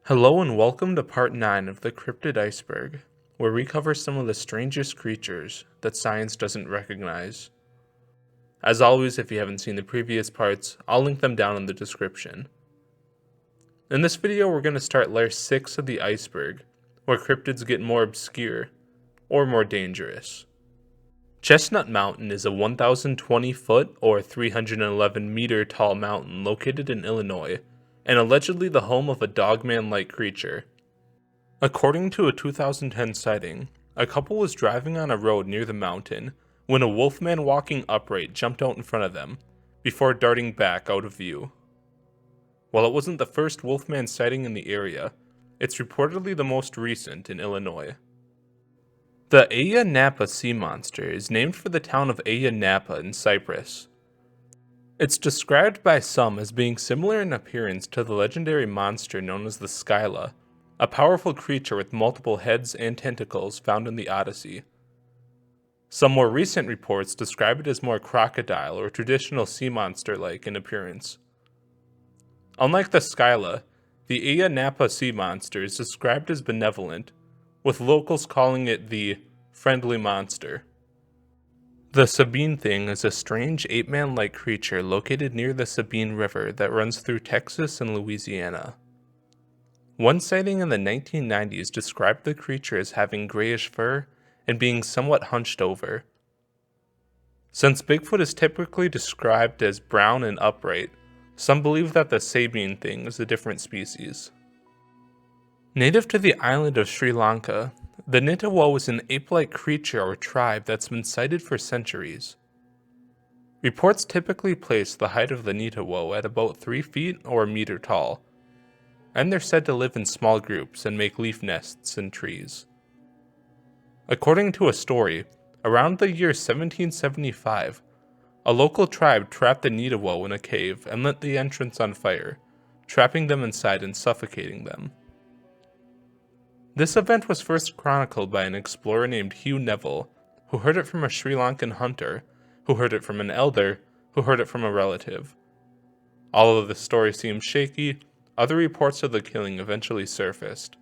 Hello and welcome to part 9 of the Cryptid Iceberg, where we cover some of the strangest creatures that science doesn't recognize. As always, if you haven't seen the previous parts, I'll link them down in the description. In this video, we're going to start layer 6 of the iceberg, where cryptids get more obscure, or more dangerous. Chestnut Mountain is a 1,020 foot or 311 meter tall mountain located in Illinois, and allegedly the home of a dogman-like creature. According to a 2010 sighting, a couple was driving on a road near the mountain when a wolfman walking upright jumped out in front of them, before darting back out of view. While it wasn't the first wolfman sighting in the area, it's reportedly the most recent in Illinois. The Ayia Napa sea monster is named for the town of Ayia Napa in Cyprus. It's described by some as being similar in appearance to the legendary monster known as the Skyla, a powerful creature with multiple heads and tentacles found in the Odyssey. Some more recent reports describe it as more crocodile or traditional sea monster-like in appearance. Unlike the Skyla, the Ayia Napa sea monster is described as benevolent, with locals calling it the friendly monster. The Sabine Thing is a strange ape-man-like creature located near the Sabine River that runs through Texas and Louisiana. One sighting in the 1990s described the creature as having grayish fur and being somewhat hunched over. Since Bigfoot is typically described as brown and upright, some believe that the Sabine Thing is a different species. Native to the island of Sri Lanka, the Nittaewo is an ape-like creature or tribe that's been sighted for centuries. Reports typically place the height of the Nittaewo at about 3 feet or a meter tall, and they're said to live in small groups and make leaf nests in trees. According to a story, around the year 1775, a local tribe trapped the Nittaewo in a cave and lit the entrance on fire, trapping them inside and suffocating them. This event was first chronicled by an explorer named Hugh Neville, who heard it from a Sri Lankan hunter, who heard it from an elder, who heard it from a relative. Although the story seems shaky, other reports of the killing eventually surfaced.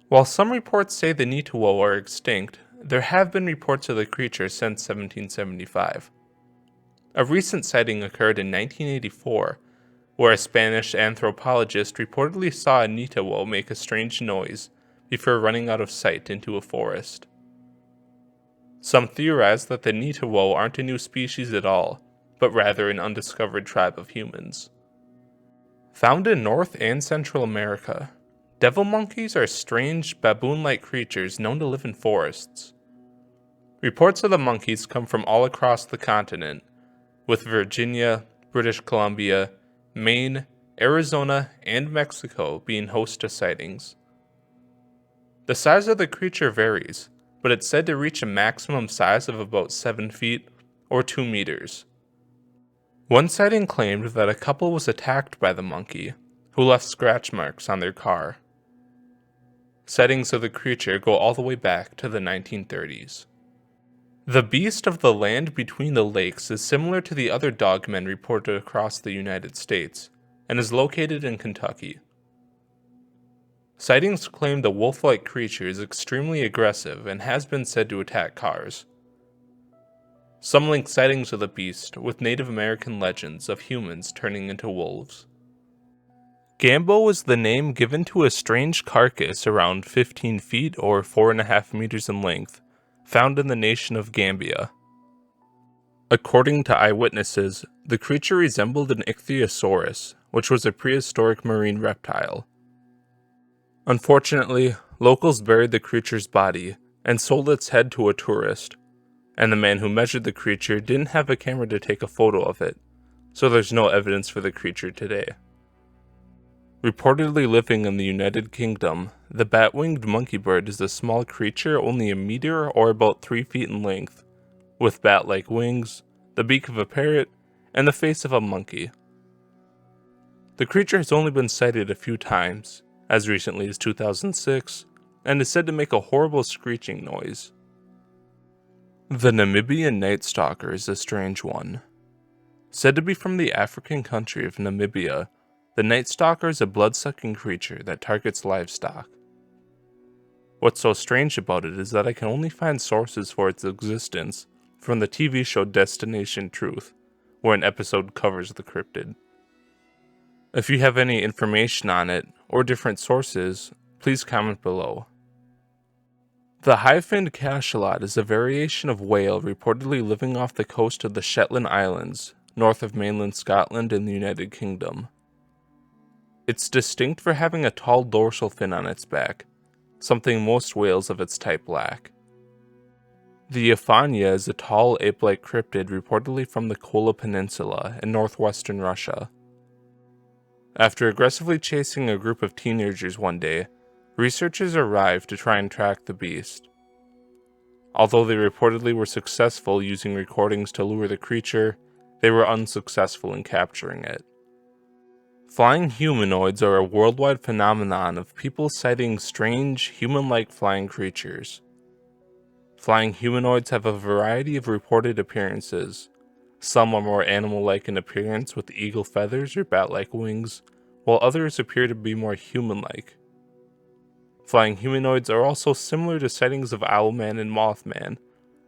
While some reports say the Nittaewo are extinct, there have been reports of the creature since 1775. A recent sighting occurred in 1984, where a Spanish anthropologist reportedly saw a Nittaewo make a strange noise before running out of sight into a forest. Some theorize that the Nittaewo aren't a new species at all, but rather an undiscovered tribe of humans. Found in North and Central America, devil monkeys are strange baboon-like creatures known to live in forests. Reports of the monkeys come from all across the continent, with Virginia, British Columbia, Maine, Arizona, and Mexico being host to sightings. The size of the creature varies, but it's said to reach a maximum size of about 7 feet or 2 meters. One sighting claimed that a couple was attacked by the monkey, who left scratch marks on their car. Sightings of the creature go all the way back to the 1930s. The beast of the land between the lakes is similar to the other dogmen reported across the United States, and is located in Kentucky. Sightings claim the wolf-like creature is extremely aggressive and has been said to attack cars. Some link sightings of the beast with Native American legends of humans turning into wolves. Gambo is the name given to a strange carcass around 15 feet or 4.5 meters in length, found in the nation of Gambia. According to eyewitnesses, the creature resembled an ichthyosaurus, which was a prehistoric marine reptile. Unfortunately, locals buried the creature's body and sold its head to a tourist, and the man who measured the creature didn't have a camera to take a photo of it, so there's no evidence for the creature today. Reportedly living in the United Kingdom, the bat-winged monkeybird is a small creature only a meter or about 3 feet in length, with bat-like wings, the beak of a parrot, and the face of a monkey. The creature has only been sighted a few times, as recently as 2006, and is said to make a horrible screeching noise. The Namibian night stalker is a strange one. Said to be from the African country of Namibia, The Night Stalker is a blood-sucking creature that targets livestock. What's so strange about it is that I can only find sources for its existence from the TV show Destination Truth, where an episode covers the cryptid. If you have any information on it, or different sources, please comment below. The high-finned cachalot is a variation of whale reportedly living off the coast of the Shetland Islands, north of mainland Scotland in the United Kingdom. It's distinct for having a tall dorsal fin on its back, something most whales of its type lack. The Afonya is a tall ape-like cryptid reportedly from the Kola Peninsula in northwestern Russia. After aggressively chasing a group of teenagers one day, researchers arrived to try and track the beast. Although they reportedly were successful using recordings to lure the creature, they were unsuccessful in capturing it. Flying humanoids are a worldwide phenomenon of people sighting strange, human-like flying creatures. Flying humanoids have a variety of reported appearances. Some are more animal-like in appearance with eagle feathers or bat-like wings, while others appear to be more human-like. Flying humanoids are also similar to sightings of Owlman and Mothman,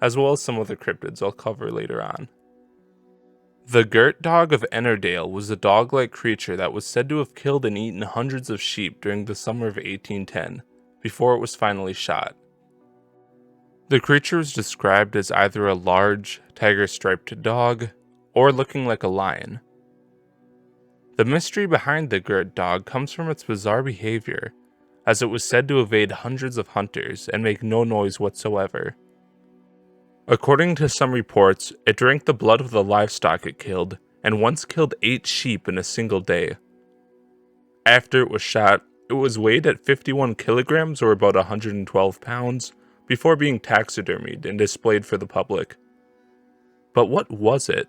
as well as some other cryptids I'll cover later on. The Girt Dog of Ennerdale was a dog-like creature that was said to have killed and eaten hundreds of sheep during the summer of 1810, before it was finally shot. The creature was described as either a large, tiger-striped dog, or looking like a lion. The mystery behind the Girt Dog comes from its bizarre behavior, as it was said to evade hundreds of hunters and make no noise whatsoever. According to some reports, it drank the blood of the livestock it killed, and once killed 8 sheep in a single day. After it was shot, it was weighed at 51 kilograms or about 112 pounds, before being taxidermied and displayed for the public. But what was it?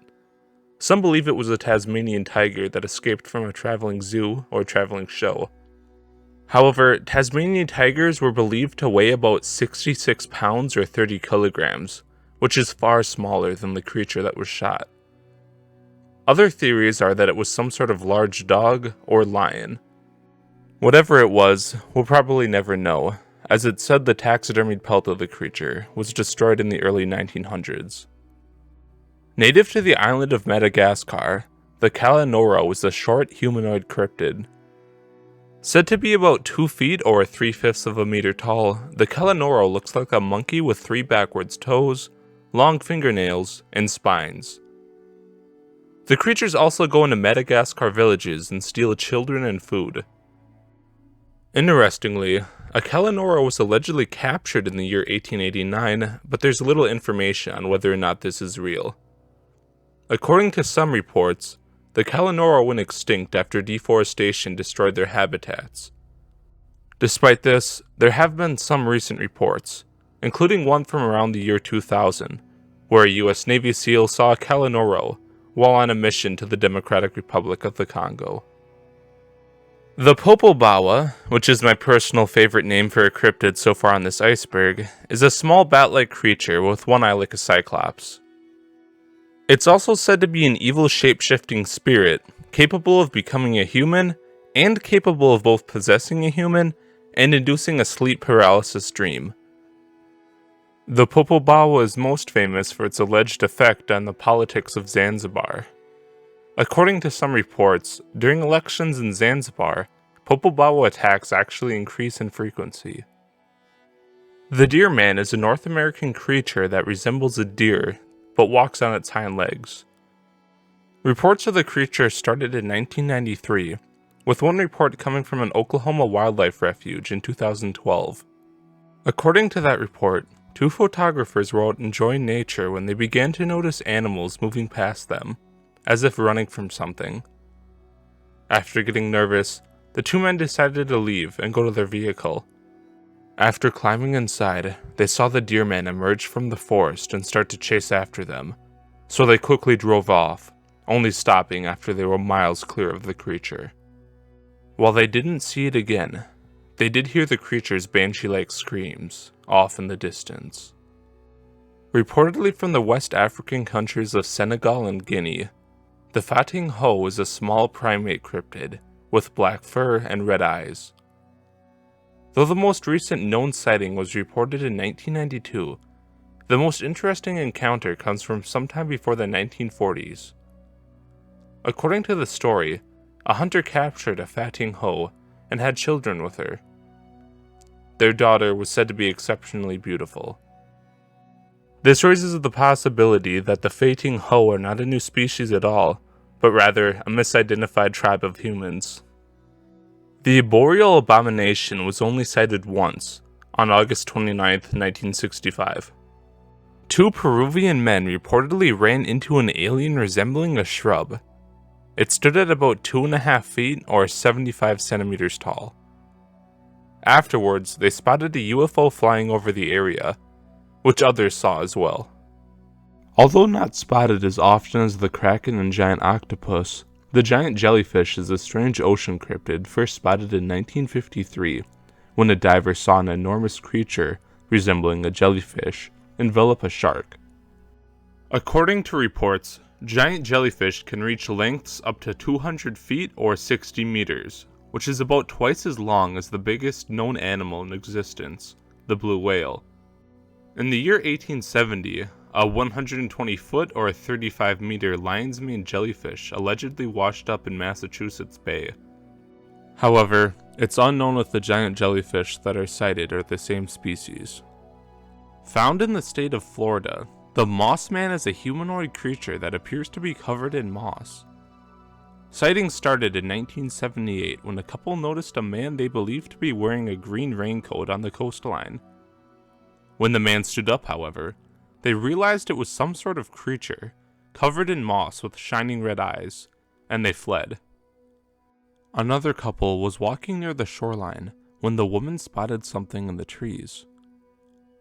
Some believe it was a Tasmanian tiger that escaped from a traveling zoo or traveling show. However, Tasmanian tigers were believed to weigh about 66 pounds or 30 kilograms, which is far smaller than the creature that was shot. Other theories are that it was some sort of large dog or lion. Whatever it was, we'll probably never know, as it said the taxidermied pelt of the creature was destroyed in the early 1900s. Native to the island of Madagascar, the Cachalot was a short humanoid cryptid. Said to be about 2 feet or 3/5 of a meter tall, the Cachalot looks like a monkey with 3 backwards toes, long fingernails, and spines. The creatures also go into Madagascar villages and steal children and food. Interestingly, a Cachalot was allegedly captured in the year 1889, but there's little information on whether or not this is real. According to some reports, the Cachalot went extinct after deforestation destroyed their habitats. Despite this, there have been some recent reports, including one from around the year 2000, where a US Navy SEAL saw a Cachalot while on a mission to the Democratic Republic of the Congo. The Popobawa, which is my personal favorite name for a cryptid so far on this iceberg, is a small bat-like creature with one eye like a cyclops. It's also said to be an evil shape-shifting spirit, capable of becoming a human, and capable of both possessing a human and inducing a sleep paralysis dream. The Popobawa is most famous for its alleged effect on the politics of Zanzibar. According to some reports, during elections in Zanzibar, Popobawa attacks actually increase in frequency. The deer man is a North American creature that resembles a deer, but walks on its hind legs. Reports of the creature started in 1993, with one report coming from an Oklahoma wildlife refuge in 2012. According to that report, 2 photographers were out enjoying nature when they began to notice animals moving past them, as if running from something. After getting nervous, the 2 men decided to leave and go to their vehicle. After climbing inside, they saw the deer man emerge from the forest and start to chase after them, so they quickly drove off, only stopping after they were miles clear of the creature. While they didn't see it again, they did hear the creature's banshee-like screams off in the distance. Reportedly from the West African countries of Senegal and Guinea, the Fating'ho is a small primate cryptid, with black fur and red eyes. Though the most recent known sighting was reported in 1992, the most interesting encounter comes from sometime before the 1940s. According to the story, a hunter captured a Fating'ho and had children with her. Their daughter was said to be exceptionally beautiful. This raises the possibility that the Fating'ho are not a new species at all, but rather a misidentified tribe of humans. The Arboreal Abomination was only sighted once, on August 29, 1965. Two Peruvian men reportedly ran into an alien resembling a shrub. It stood at about 2.5 feet or 75 centimeters tall. Afterwards, they spotted a UFO flying over the area, which others saw as well. Although not spotted as often as the kraken and giant octopus, the giant jellyfish is a strange ocean cryptid first spotted in 1953, when a diver saw an enormous creature resembling a jellyfish envelop a shark. According to reports, giant jellyfish can reach lengths up to 200 feet or 60 meters, which is about twice as long as the biggest known animal in existence, the blue whale. In the year 1870, a 120-foot or 35-meter lion's mane jellyfish allegedly washed up in Massachusetts Bay. However, it's unknown if the giant jellyfish that are sighted are the same species. Found in the state of Florida, the Mossman is a humanoid creature that appears to be covered in moss. Sightings started in 1978 when a couple noticed a man they believed to be wearing a green raincoat on the coastline. When the man stood up, however, they realized it was some sort of creature, covered in moss with shining red eyes, and they fled. Another couple was walking near the shoreline when the woman spotted something in the trees.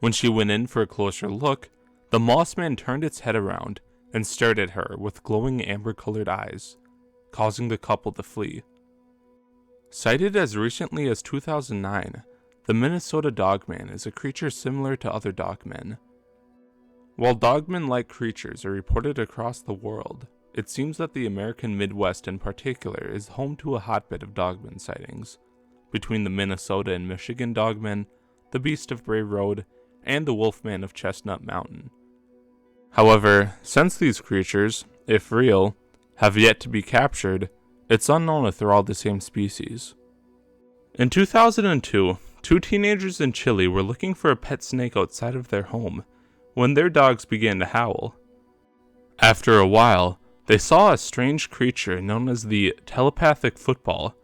When she went in for a closer look, the Mossman turned its head around and stared at her with glowing amber-colored eyes, causing the couple to flee. Sighted as recently as 2009, the Minnesota Dogman is a creature similar to other dogmen. While dogman-like creatures are reported across the world, it seems that the American Midwest in particular is home to a hotbed of dogman sightings, between the Minnesota and Michigan dogman, the Beast of Bray Road, and the Wolfman of Chestnut Mountain. However, since these creatures, if real, have yet to be captured, it's unknown if they're all the same species. In 2002, two teenagers in Chile were looking for a pet snake outside of their home when their dogs began to howl. After a while, they saw a strange creature known as the telepathic football,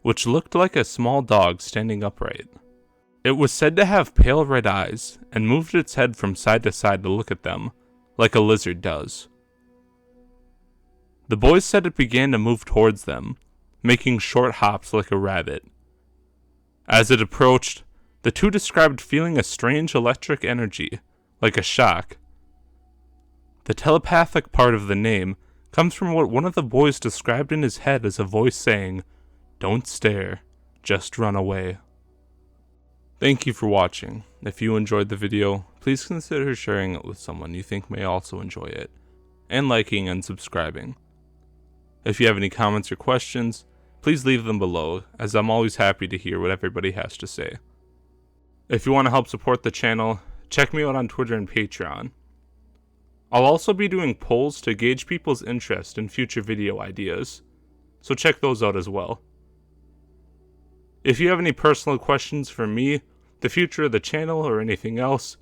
which looked like a small dog standing upright. It was said to have pale red eyes and moved its head from side to side to look at them, like a lizard does. The boys said it began to move towards them, making short hops like a rabbit. As it approached, the two described feeling a strange electric energy, like a shock. The telepathic part of the name comes from what one of the boys described in his head as a voice saying, "Don't stare, just run away." Thank you for watching. If you enjoyed the video, please consider sharing it with someone you think may also enjoy it, and liking and subscribing. If you have any comments or questions, please leave them below, as I'm always happy to hear what everybody has to say. If you want to help support the channel, check me out on Twitter and Patreon. I'll also be doing polls to gauge people's interest in future video ideas, so check those out as well. If you have any personal questions for me, the future of the channel, or anything else,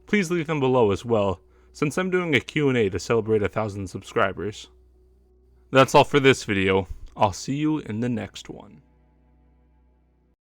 please leave them below as well, since I'm doing a Q&A to celebrate 1,000 subscribers. That's all for this video. I'll see you in the next one.